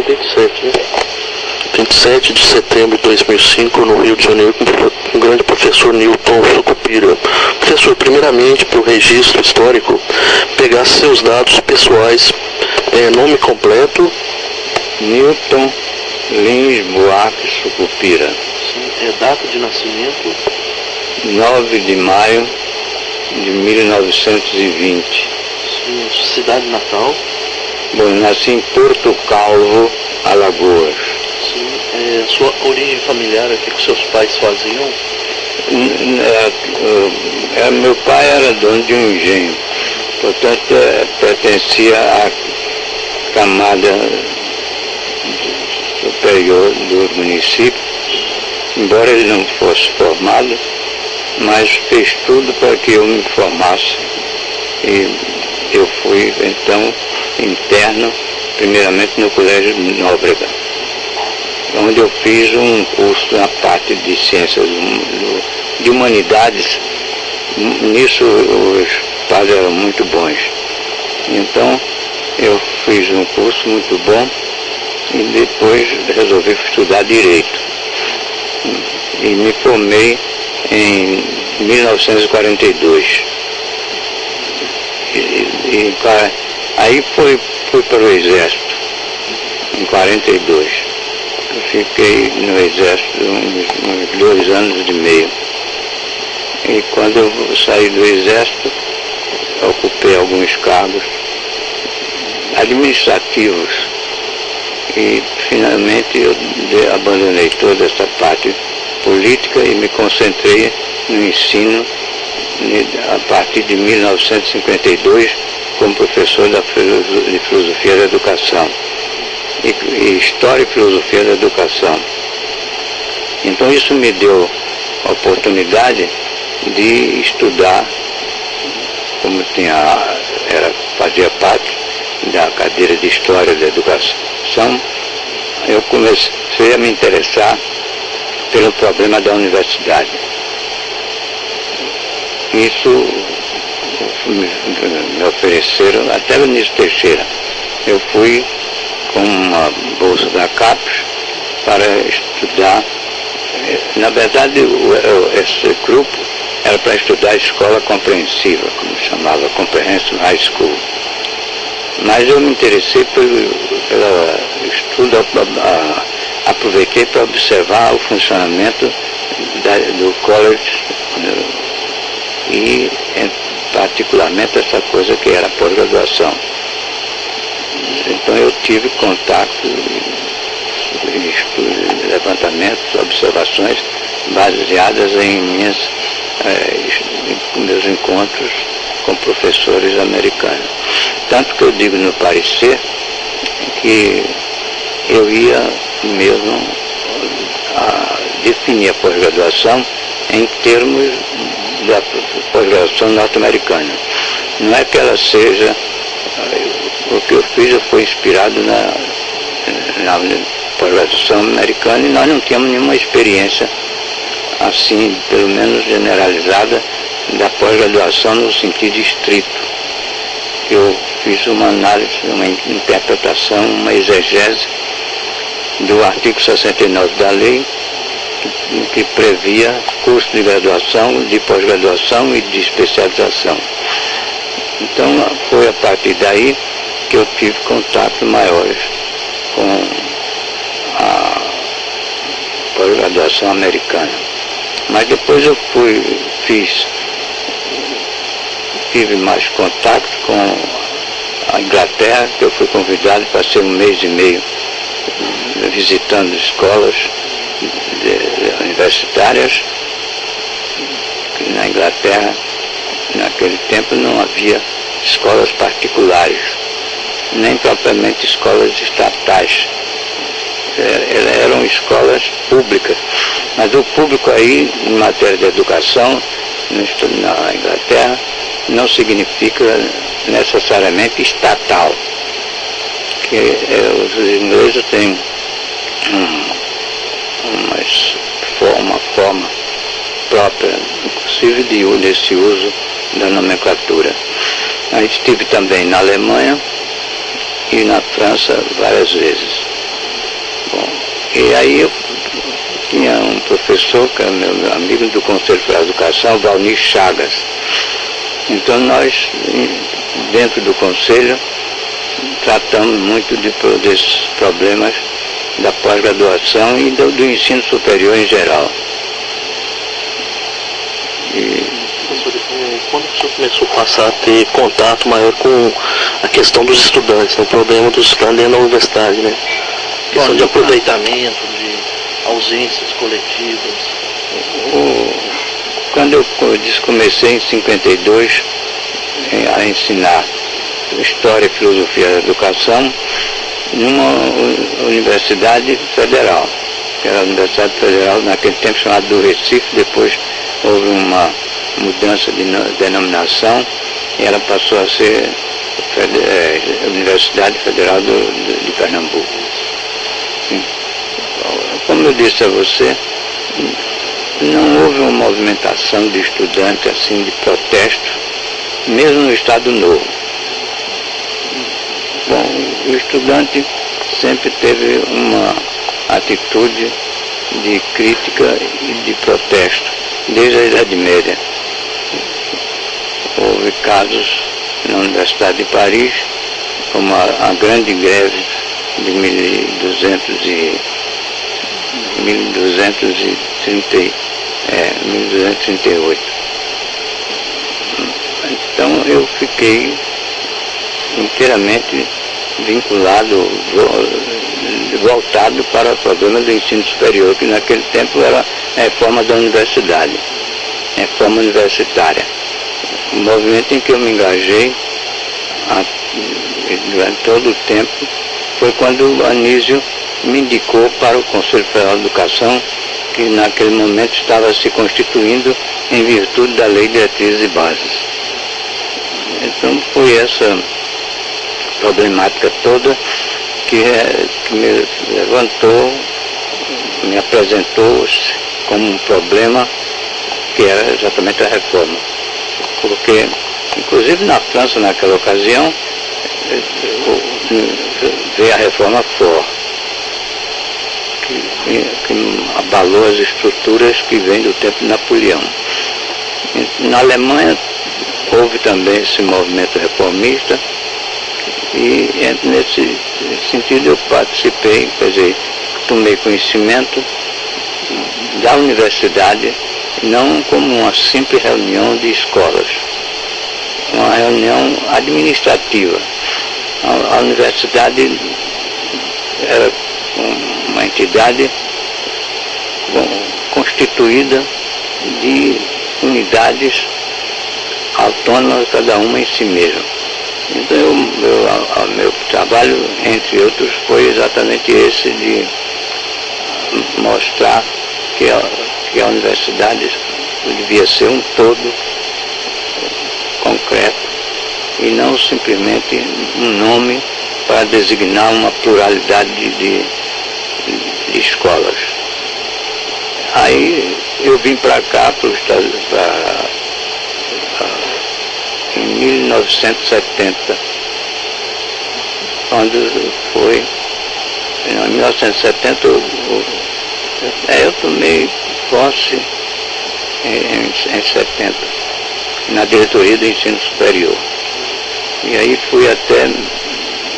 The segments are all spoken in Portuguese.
27, né? 27 de setembro de 2005, no Rio de Janeiro, com o grande professor Newton Sucupira. Professor, primeiramente, para o registro histórico, pegar seus dados pessoais, nome completo. Newton Lins Buarque Sucupira. Sim, data de nascimento. 9 de maio de 1920. Sim, cidade natal. Bom, nasci em Porto Calvo, Alagoas. Sim, sua origem familiar, o que seus pais faziam? Meu pai era dono de um engenho, portanto pertencia à camada superior do município, embora ele não fosse formado, mas fez tudo para que eu me formasse. E eu fui, então, interno, primeiramente no Colégio Nóbrega, onde eu fiz um curso na parte de ciências de humanidades. Nisso os pais eram muito bons. Então, eu fiz um curso muito bom e depois resolvi estudar Direito. E me formei em 1942. Aí fui para o Exército, em 42. Eu fiquei no Exército uns 2 anos e meio. E quando eu saí do Exército, ocupei alguns cargos administrativos. E finalmente eu abandonei toda essa parte política e me concentrei no ensino a partir de 1952 como professor de Filosofia da Educação e História e Filosofia da Educação. Então isso me deu a oportunidade de estudar, como fazia parte da cadeira de História da Educação. Eu comecei a me interessar pelo problema da universidade. Isso me ofereceram, até o Vinícius Teixeira. Eu fui com uma bolsa da CAPES para estudar. Na verdade, esse grupo era para estudar a escola compreensiva, como chamava, Comprehensive High School. Mas eu me interessei pelo estudo, aproveitei para observar o funcionamento do college e particularmente essa coisa que era a pós-graduação. Então eu tive contato, levantamentos, observações baseadas em meus encontros com professores americanos. Tanto que eu digo no parecer que eu ia mesmo definir a pós-graduação em termos da pós-graduação norte-americana. Não é que ela seja, o que eu fiz eu fui inspirado na pós-graduação americana e nós não tínhamos nenhuma experiência assim, pelo menos generalizada, da pós-graduação no sentido estrito. Eu fiz uma análise, uma interpretação, uma exegese do artigo 69 da lei, que previa curso de graduação, de pós-graduação e de especialização. Então foi a partir daí que eu tive contatos maiores com a pós-graduação americana. Mas depois eu tive mais contato com a Inglaterra, que eu fui convidado para ser 1 mês e meio visitando escolas universitárias. Na Inglaterra, naquele tempo, não havia escolas particulares, nem propriamente escolas estatais. Eram escolas públicas, mas o público aí, em matéria de educação, na Inglaterra, não significa necessariamente estatal, que os ingleses têm uma forma própria, inclusive desse uso da nomenclatura. A gente estive também na Alemanha e na França várias vezes. E aí eu tinha um professor, que é meu amigo do Conselho Federal de Educação, Valnir Chagas. Então nós, dentro do Conselho, tratamos muito desses problemas da pós-graduação e do ensino superior em geral. Quando o senhor começou a passar a ter contato maior com a questão dos estudantes, o problema dos estudantes dentro da universidade, né? Questão de aproveitamento, de ausências coletivas. Quando eu comecei em 52 a ensinar História e Filosofia da Educação numa universidade federal, que era a Universidade Federal, naquele tempo chamada do Recife, depois houve uma mudança de denominação e ela passou a ser Universidade Federal de Pernambuco. Como eu disse a você, não houve uma movimentação de estudantes assim, de protesto, mesmo no Estado Novo. Bom, o estudante sempre teve uma atitude de crítica e de protesto, desde a Idade Média. Houve casos na Universidade de Paris, como a grande greve de 1238. Então eu fiquei inteiramente vinculado, voltado para o problema do ensino superior, que naquele tempo era a reforma da universidade, reforma universitária. O movimento em que eu me engajei durante todo o tempo foi quando o Anísio me indicou para o Conselho Federal de Educação, que naquele momento estava se constituindo em virtude da Lei de Diretrizes e Bases. Então foi essa problemática toda que me levantou, me apresentou como um problema que era exatamente a reforma. Porque, inclusive na França, naquela ocasião, veio a reforma Faure, que abalou as estruturas que vêm do tempo de Napoleão. Na Alemanha houve também esse movimento reformista e nesse sentido eu participei, quer dizer, tomei conhecimento da universidade não como uma simples reunião de escolas, uma reunião administrativa. A universidade era uma entidade constituída de unidades autônomas, cada uma em si mesma. Então meu trabalho, entre outros, foi exatamente esse de mostrar que a universidade devia ser um todo concreto e não simplesmente um nome para designar uma pluralidade de escolas. Aí eu vim para cá, em 1970, quando foi, em 1970 eu tomei posse em 70, na diretoria do ensino superior. E aí fui até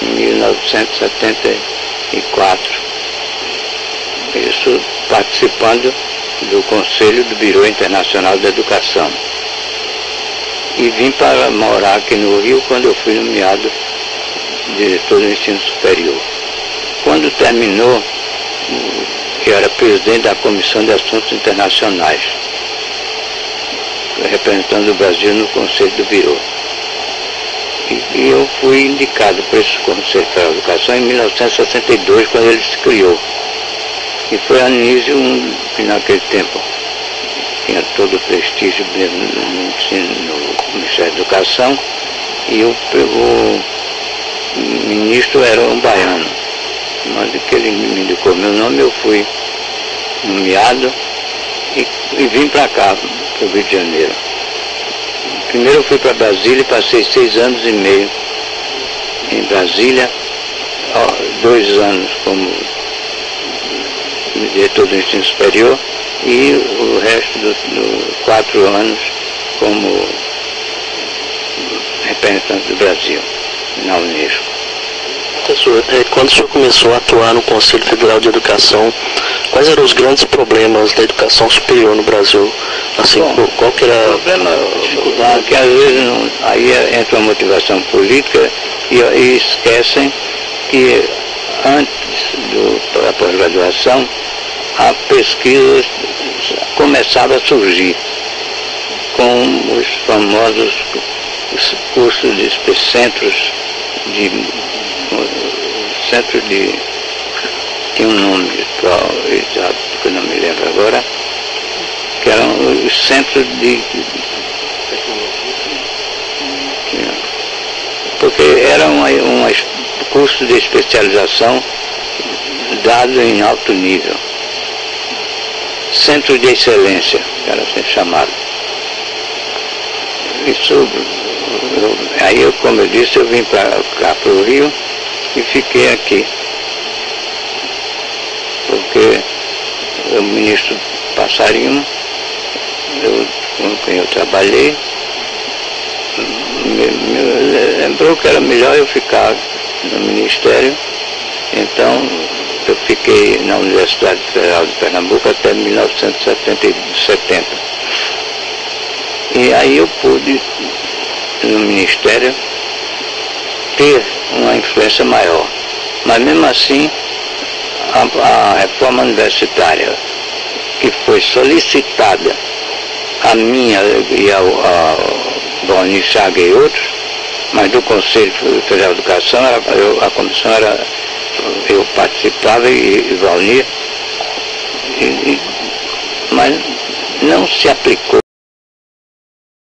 1974, isso participando do Conselho do Bureau Internacional da Educação. E vim para morar aqui no Rio quando eu fui nomeado diretor do ensino superior. Quando terminou, eu era presidente da Comissão de Assuntos Internacionais, representando o Brasil no Conselho do Bureau. E eu fui indicado para esse Conselho Federal de Educação em 1962, quando ele se criou. E foi Anísio, que naquele tempo tinha todo o prestígio no Ministério da Educação, e o ministro era um baiano. Mas que ele me indicou meu nome, eu fui nomeado e vim para cá, para o Rio de Janeiro. Primeiro eu fui para Brasília e passei 6 anos e meio em Brasília, 2 anos como diretor do ensino superior, e o resto dos 4 anos como representante do Brasil na Unesco. Professor, quando o senhor começou a atuar no Conselho Federal de Educação, quais eram os grandes problemas da educação superior no Brasil? Assim, bom, qual que era o problema que às vezes aí entra uma motivação política e esquecem que antes da pós-graduação a pesquisa começava a surgir com os famosos cursos de centros de tinha um nome exato que eu não me lembro agora, que eram os centros de porque era um curso de especialização dado em alto nível, centro de excelência, era assim chamado. Isso, aí como eu disse, eu vim para cá para o Rio e fiquei aqui, porque o ministro Passarinho, com quem eu trabalhei, me lembrou que era melhor eu ficar no Ministério. Então eu fiquei na Universidade Federal de Pernambuco até 1970. E aí eu pude, no Ministério, ter uma influência maior. Mas mesmo assim, a reforma universitária, que foi solicitada a minha e ao Valnir Chaga e outros, mas do Conselho Federal de Educação, a comissão era, eu participava e Valnir, mas não se aplicou